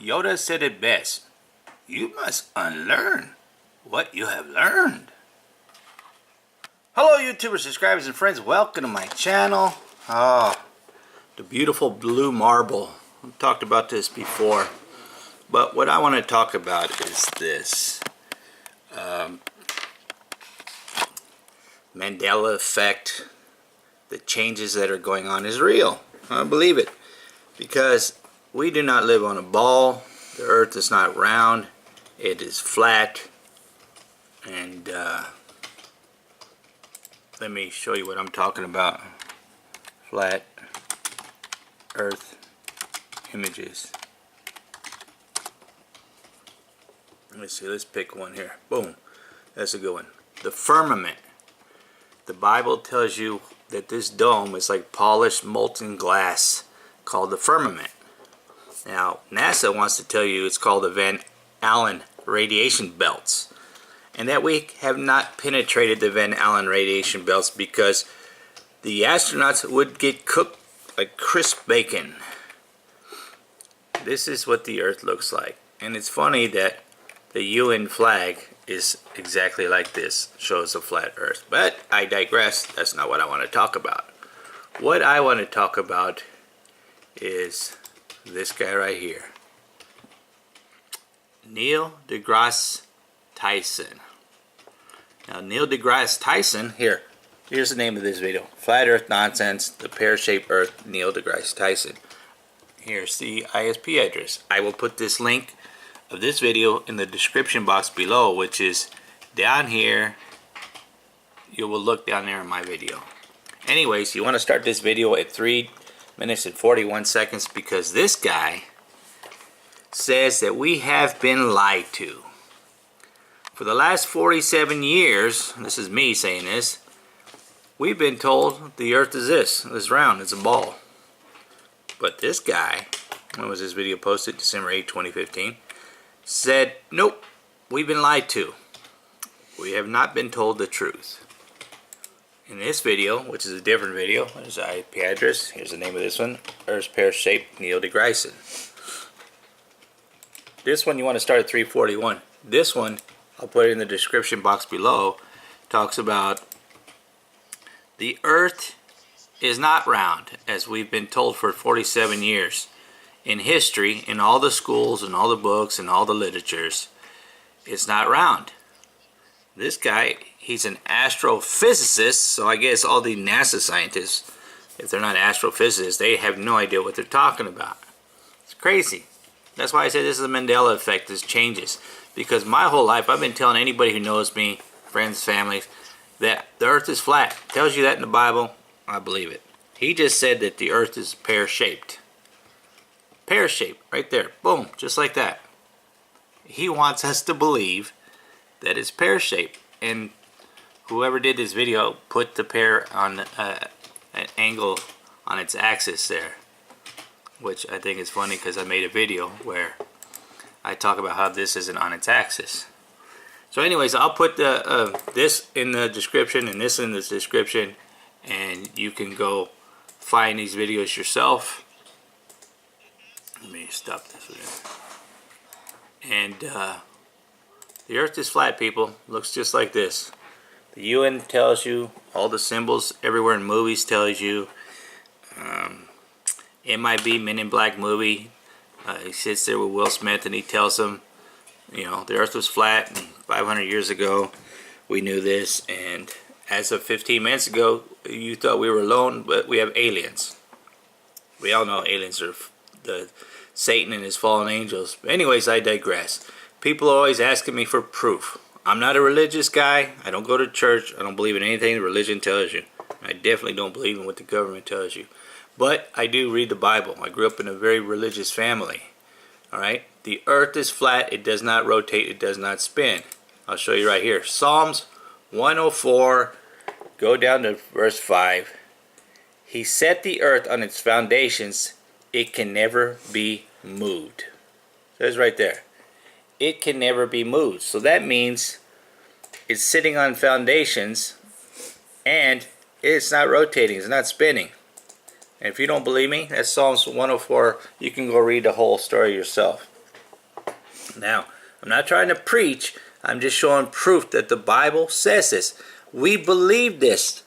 Yoda said it best. You must unlearn what you have learned. Hello YouTubers, subscribers, and friends. Welcome to my channel. The beautiful blue marble. I've talked about this before. But what I want to talk about is this. Mandela effect. The changes that are going on is real. I believe it. Because we do not live on a ball. The earth is not round. It is flat. And let me show you what I'm talking about. Flat earth images. Let me see, let's pick one here. Boom. That's a good one. The firmament. The Bible tells you that this dome is like polished molten glass called the firmament. Now, NASA wants to tell you it's called the Van Allen radiation belts. And that we have not penetrated the Van Allen radiation belts because the astronauts would get cooked like crisp bacon. This is what the Earth looks like. And it's funny that the UN flag is exactly like this, shows a flat Earth. But I digress, that's not what I want to talk about. What I want to talk about is this guy right here. Neil Degrasse Tyson. Now Neil Degrasse Tyson, here's the name of this video. Flat Earth Nonsense, the Pear-Shaped Earth, Neil Degrasse Tyson. Here's the ISP address. I will put this link of this video in the description box below, which is down here. You will look down there in my video. Anyways, you want to start this video at 3 minutes and 41 seconds because this guy says that we have been lied to. For the last 47 years, this is me saying this, we've been told the earth is this round, it's a ball. But this guy, when was this video posted? December 8, 2015, said, nope, we've been lied to. We have not been told the truth. In this video, which is a different video, there's the IP address, here's the name of this one, Earth's Pear-Shaped Neil Degrasse. This one you want to start at 341. This one, I'll put it in the description box below, talks about the earth is not round, as we've been told for 47 years. In history, in all the schools and all the books and all the literatures, it's not round. This guy, he's an astrophysicist, so I guess all the NASA scientists, if they're not astrophysicists, they have no idea what they're talking about. It's crazy. That's why I say this is the Mandela effect, this changes. Because my whole life, I've been telling anybody who knows me, friends, families, that the earth is flat. Tells you that in the Bible, I believe it. He just said that the earth is pear-shaped. Pear-shaped, right there. Boom, just like that. He wants us to believe that it's pear-shaped. And whoever did this video put the pear on an angle on its axis there. Which I think is funny because I made a video where I talk about how this isn't on its axis. So anyways, I'll put this in the description and this in the description, and you can go find these videos yourself. Let me stop this video. And the earth is flat, people. Looks just like this. The UN tells you, all the symbols everywhere in movies tells you. MIB, Men in Black movie, he sits there with Will Smith and he tells him, you know, the earth was flat and 500 years ago we knew this, and as of 15 minutes ago you thought we were alone, but we have aliens. We all know aliens are the Satan and his fallen angels. But anyways, I digress. People are always asking me for proof. I'm not a religious guy. I don't go to church. I don't believe in anything the religion tells you. I definitely don't believe in what the government tells you. But I do read the Bible. I grew up in a very religious family. Alright? The earth is flat. It does not rotate. It does not spin. I'll show you right here. Psalms 104. Go down to verse 5. He set the earth on its foundations. It can never be moved. It says right there. It can never be moved. So that means it's sitting on foundations and it's not rotating. It's not spinning. And if you don't believe me, that's Psalms 104. You can go read the whole story yourself. Now, I'm not trying to preach. I'm just showing proof that the Bible says this. We believe this.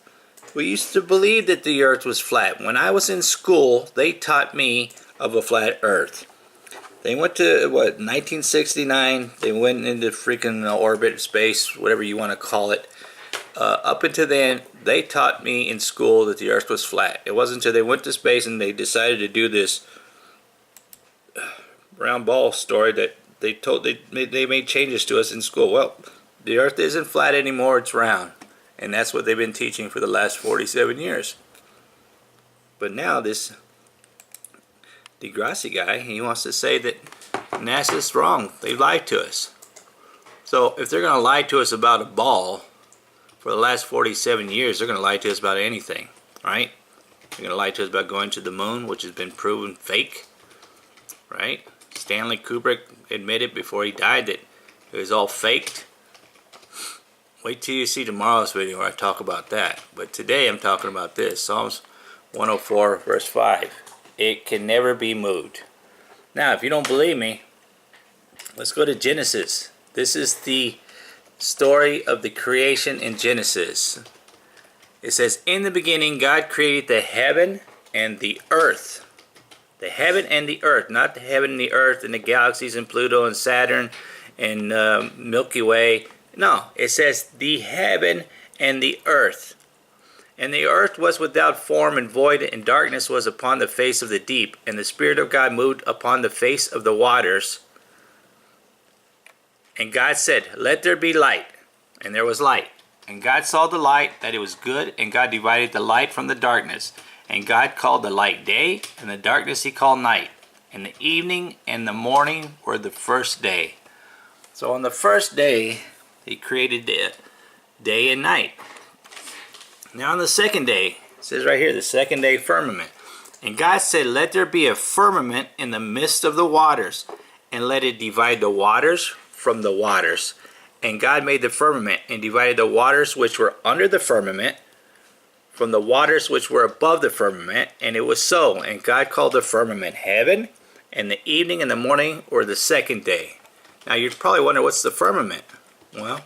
We used to believe that the earth was flat. When I was in school, they taught me of a flat earth. They went to, 1969, they went into freaking orbit, space, whatever you want to call it. Up until then, they taught me in school that the earth was flat. It wasn't until they went to space and they decided to do this round ball story that they made changes to us in school. Well, the earth isn't flat anymore, it's round. And that's what they've been teaching for the last 47 years. But now this Degrasse guy, he wants to say that NASA's wrong. They lied to us. So if they're going to lie to us about a ball for the last 47 years, they're going to lie to us about anything, right? They're going to lie to us about going to the moon, which has been proven fake, right? Stanley Kubrick admitted before he died that it was all faked. Wait till you see tomorrow's video where I talk about that. But today I'm talking about this. Psalms 104 verse 5. It can never be moved. Now, if you don't believe me, let's go to Genesis. This is the story of the creation in Genesis. It says, in the beginning God created the heaven and the earth. The heaven and the earth, not the heaven and the earth and the galaxies and Pluto and Saturn and Milky Way. No, it says the heaven and the earth. And the earth was without form and void, and darkness was upon the face of the deep. And the Spirit of God moved upon the face of the waters. And God said, let there be light. And there was light. And God saw the light, that it was good, and God divided the light from the darkness. And God called the light day, and the darkness he called night. And the evening and the morning were the first day. So on the first day, he created the day and night. Now on the second day, it says right here, the second day firmament. And God said, let there be a firmament in the midst of the waters, and let it divide the waters from the waters. And God made the firmament, and divided the waters which were under the firmament from the waters which were above the firmament. And it was so. And God called the firmament heaven, and the evening and the morning were the second day. Now you're probably wondering, what's the firmament? Well,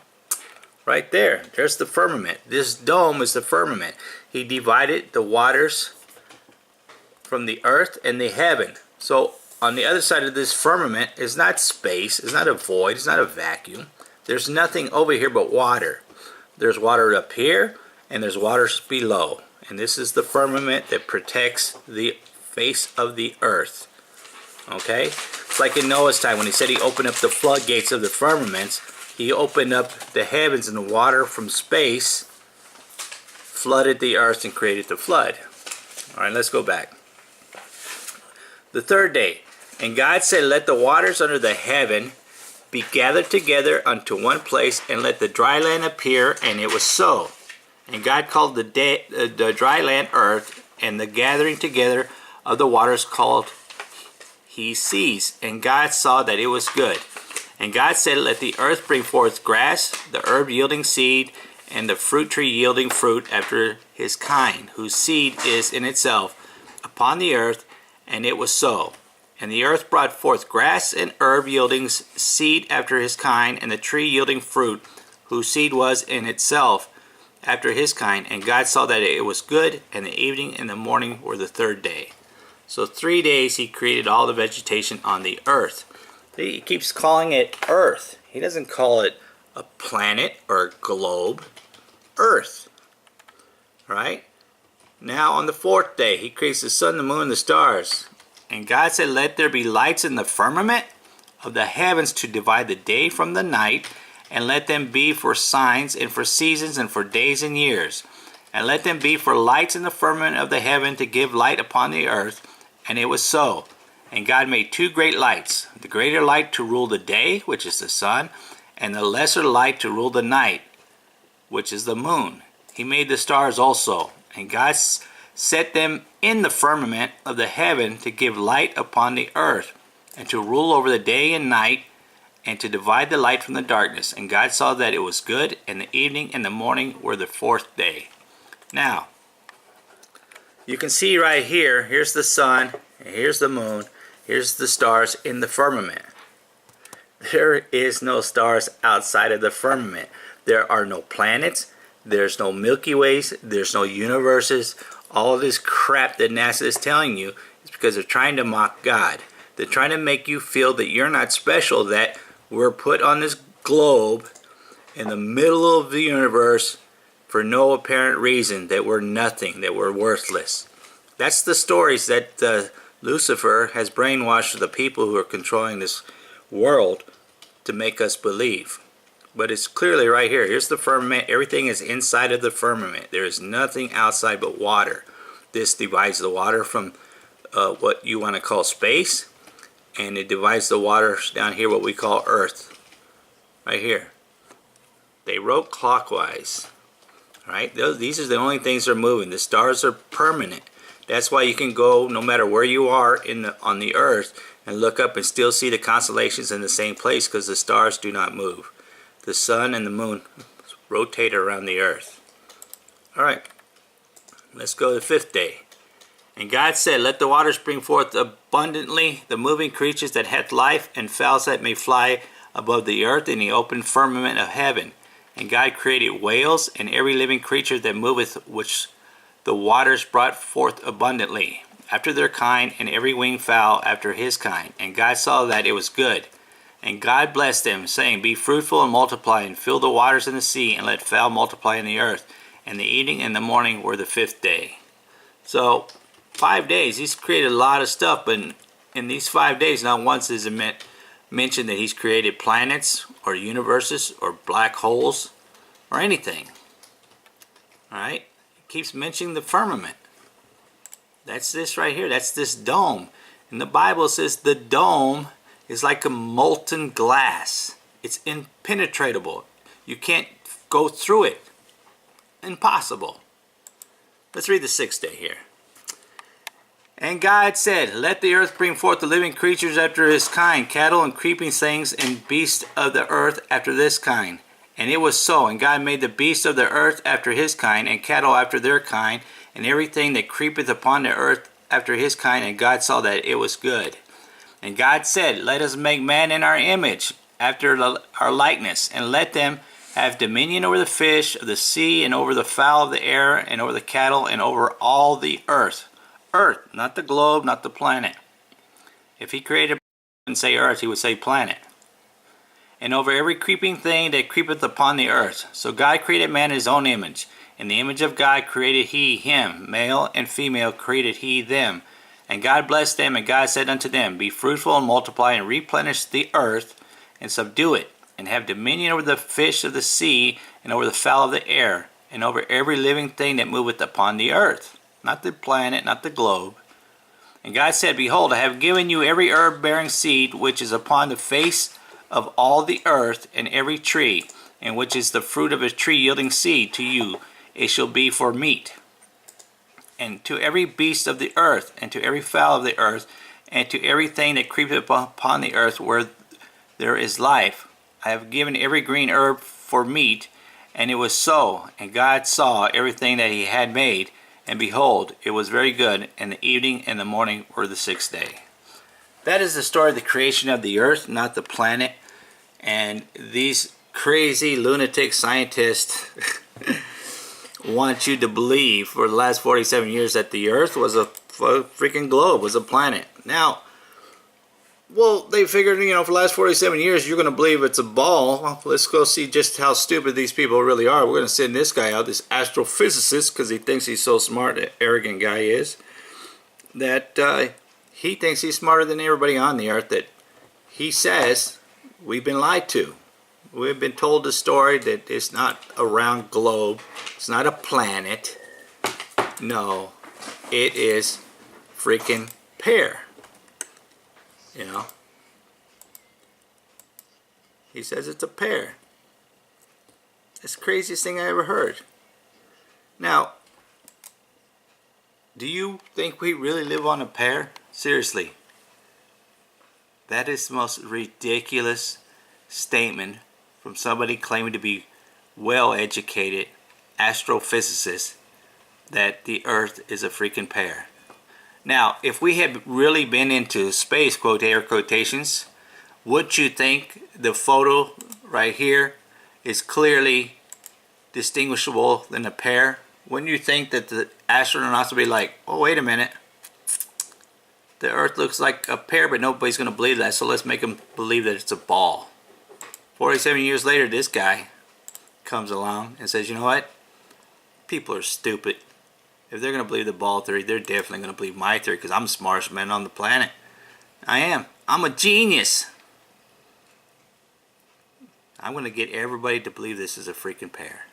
right there, there's the firmament. This dome is the firmament. He divided the waters from the earth and the heaven. So on the other side of this firmament is not space, it's not a void, it's not a vacuum. There's nothing over here but water. There's water up here and there's water below. And this is the firmament that protects the face of the earth. Okay? It's like in Noah's time when he said he opened up the floodgates of the firmaments. He opened up the heavens, and the water from space flooded the earth and created the flood. Alright, let's go back. The third day. And God said, let the waters under the heaven be gathered together unto one place, and let the dry land appear. And it was so. And God called the dry land earth, and the gathering together of the waters called he seas. And God saw that it was good. And God said, let the earth bring forth grass, the herb yielding seed, and the fruit tree yielding fruit after his kind, whose seed is in itself upon the earth. And it was so. And the earth brought forth grass and herb yielding seed after his kind, and the tree yielding fruit, whose seed was in itself after his kind. And God saw that it was good, and the evening and the morning were the third day. So 3 days he created all the vegetation on the earth. He keeps calling it Earth. He doesn't call it a planet or a globe. Earth. Right? Now on the fourth day, he creates the sun, the moon, and the stars. And God said, let there be lights in the firmament of the heavens to divide the day from the night, and let them be for signs and for seasons and for days and years. And let them be for lights in the firmament of the heaven to give light upon the earth. And it was so. And God made two great lights, the greater light to rule the day, which is the sun, and the lesser light to rule the night, which is the moon. He made the stars also, and God set them in the firmament of the heaven to give light upon the earth, and to rule over the day and night, and to divide the light from the darkness. And God saw that it was good, and the evening and the morning were the fourth day. Now, you can see right here, here's the sun, and here's the moon, here's the stars in the firmament. There is no stars outside of the firmament. There are no planets. There's no Milky Ways. There's no universes. All this crap that NASA is telling you is because they're trying to mock God. They're trying to make you feel that you're not special, that we're put on this globe in the middle of the universe for no apparent reason, that we're nothing, that we're worthless. That's the stories that Lucifer has brainwashed the people who are controlling this world to make us believe. But it's clearly right here. Here's the firmament. Everything is inside of the firmament. There is nothing outside but water. This divides the water from what you want to call space, and it divides the water down here, what we call Earth. Right here. They wrote clockwise. Right? These are the only things that are moving. The stars are permanent. That's why you can go no matter where you are on the Earth and look up and still see the constellations in the same place, because the stars do not move. The sun and the moon rotate around the Earth. Alright, let's go to the 5th day. And God said, let the waters bring forth abundantly the moving creatures that hath life, and fowls that may fly above the earth in the open firmament of heaven. And God created whales and every living creature that moveth, which the waters brought forth abundantly, after their kind, and every winged fowl after his kind. And God saw that it was good. And God blessed them, saying, be fruitful and multiply, and fill the waters in the sea, and let fowl multiply in the earth. And the evening and the morning were the 5th day. So, 5 days, he's created a lot of stuff, but in these 5 days, not once is it mentioned that he's created planets, or universes, or black holes, or anything. Alright? He keeps mentioning the firmament. That's this right here. That's this dome. And the Bible says the dome is like a molten glass. It's impenetrable. You can't go through it. Impossible. Let's read the 6th day here. And God said, let the earth bring forth the living creatures after his kind, cattle and creeping things and beasts of the earth after this kind. And it was so. And God made the beasts of the earth after his kind, and cattle after their kind, and everything that creepeth upon the earth after his kind. And God saw that it was good. And God said, let us make man in our image, after our likeness, and let them have dominion over the fish of the sea, and over the fowl of the air, and over the cattle, and over all the earth. Earth, not the globe, not the planet. If he created and say earth, he would say planet. And over every creeping thing that creepeth upon the earth. So God created man in his own image. In the image of God created he him, male and female created he them. And God blessed them, and God said unto them, be fruitful and multiply, and replenish the earth, and subdue it, and have dominion over the fish of the sea, and over the fowl of the air, and over every living thing that moveth upon the earth. Not the planet, not the globe. And God said, behold, I have given you every herb bearing seed, which is upon the face of all the earth, and every tree, and which is the fruit of a tree yielding seed to you, it shall be for meat. And to every beast of the earth, and to every fowl of the earth, and to everything that creepeth upon the earth where there is life, I have given every green herb for meat. And it was so. And God saw everything that he had made, and behold, it was very good. And the evening and the morning were the 6th day. That is the story of the creation of the earth, not the planet. And these crazy lunatic scientists want you to believe for the last 47 years that the earth was a freaking globe, was a planet. Now, well, they figured, for the last 47 years you're going to believe it's a ball. Well, let's go see just how stupid these people really are. We're going to send this guy out, this astrophysicist, because he thinks he's so smart, the arrogant guy is, that he thinks he's smarter than everybody on the earth, that he says we've been lied to. We've been told the story that it's not a round globe, it's not a planet. No, it is freaking pear. He says it's a pear. It's the craziest thing I ever heard. Now, do you think we really live on a pear? Seriously. That is the most ridiculous statement from somebody claiming to be well-educated astrophysicist, that the earth is a freaking pear. Now, if we had really been into space, quote air quotations, Would you think the photo right here is clearly distinguishable than a pear? Wouldn't you think that the astronauts would be like, oh, wait a minute. The Earth looks like a pear, but nobody's going to believe that, so let's make them believe that it's a ball. 47 years later, this guy comes along and says, you know what? People are stupid. If they're going to believe the ball theory, they're definitely going to believe my theory, because I'm the smartest man on the planet. I am. I'm a genius. I'm going to get everybody to believe this is a freaking pear.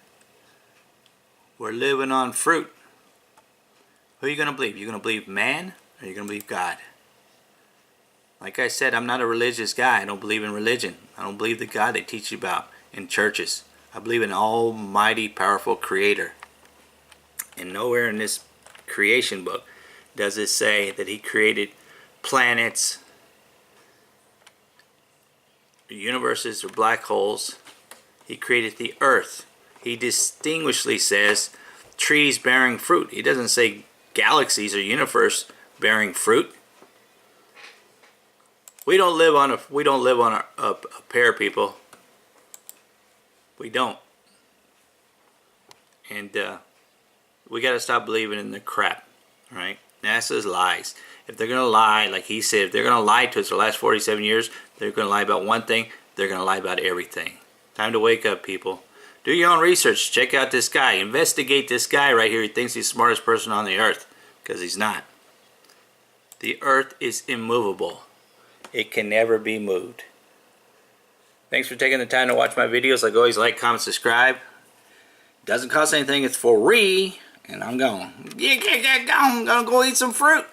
We're living on fruit. Who are you going to believe? You're going to believe man, or you're going to believe God? Like I said, I'm not a religious guy. I don't believe in religion. I don't believe the God they teach you about in churches. I believe in an almighty, powerful creator. And nowhere in this creation book does it say that he created planets, universes, or black holes. He created the earth. He distinguishedly says trees bearing fruit. He doesn't say galaxies or universe bearing fruit. We don't live on a pear, people. We don't. And we got to stop believing in the crap, right? NASA's lies. If they're going to lie, like he said, if they're going to lie to us for the last 47 years, they're going to lie about one thing, they're going to lie about everything. Time to wake up, people. Do your own research. Check out this guy. Investigate this guy right here. He thinks he's the smartest person on the earth, because he's not. The earth is immovable. It can never be moved. Thanks for taking the time to watch my videos. Like always, like, comment, subscribe. Doesn't cost anything. It's for free. And I'm going. I'm going to go eat some fruit.